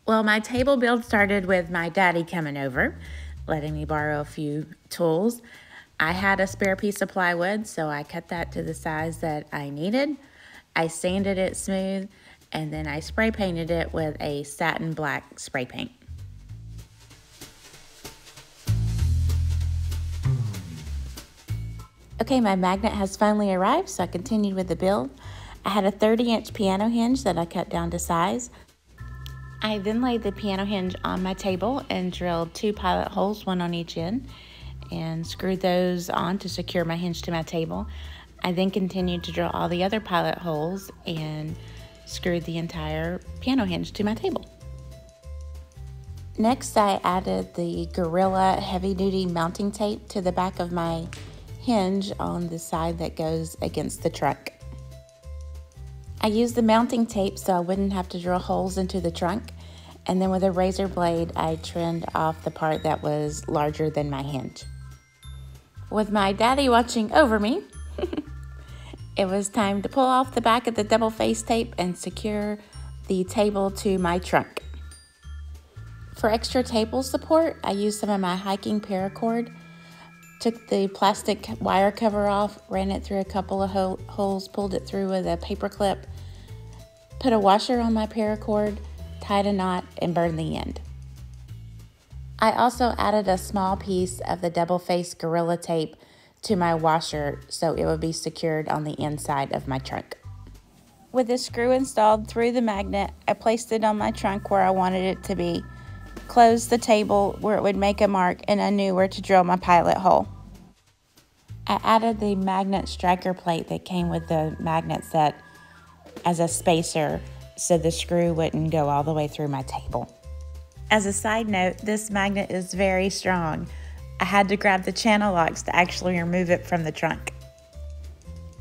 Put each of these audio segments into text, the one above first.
Well, my table build started with my daddy coming over, letting me borrow a few tools. I had a spare piece of plywood, so I cut that to the size that I needed. I sanded it smooth, and then I spray painted it with a satin black spray paint. Okay, my magnet has finally arrived, so I continued with the build. I had a 30-inch piano hinge that I cut down to size. I then laid the piano hinge on my table and drilled 2 pilot holes, one on each end, and screwed those on to secure my hinge to my table. I then continued to drill all the other pilot holes and screwed the entire piano hinge to my table. Next, I added the Gorilla heavy-duty mounting tape to the back of my hinge on the side that goes against the trunk. I used the mounting tape so I wouldn't have to drill holes into the trunk, and then with a razor blade I trimmed off the part that was larger than my hinge. With my daddy watching over me, it was time to pull off the back of the double face tape and secure the table to my trunk. For extra table support, I used some of my hiking paracord, took the plastic wire cover off, ran it through a couple of holes, pulled it through with a paper clip, put a washer on my paracord, tied a knot, and burned the end. I also added a small piece of the double-faced Gorilla tape to my washer so it would be secured on the inside of my trunk. With the screw installed through the magnet, I placed it on my trunk where I wanted it to be, closed the table where it would make a mark, and I knew where to drill my pilot hole. I added the magnet striker plate that came with the magnet set as a spacer so the screw wouldn't go all the way through my table. As a side note, this magnet is very strong. I had to grab the channel locks to actually remove it from the trunk.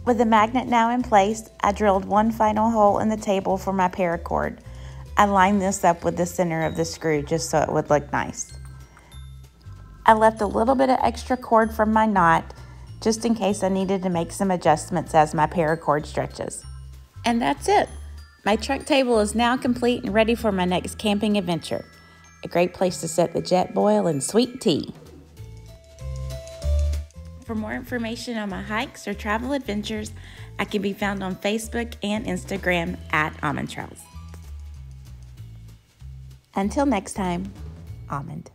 With the magnet now in place, I drilled one final hole in the table for my paracord. I lined this up with the center of the screw just so it would look nice. I left a little bit of extra cord from my knot just in case I needed to make some adjustments as my paracord stretches. And that's it. My trunk table is now complete and ready for my next camping adventure. A great place to set the Jetboil and sweet tea. For more information on my hikes or travel adventures, I can be found on Facebook and Instagram at Almond Trails. Until next time, Almond.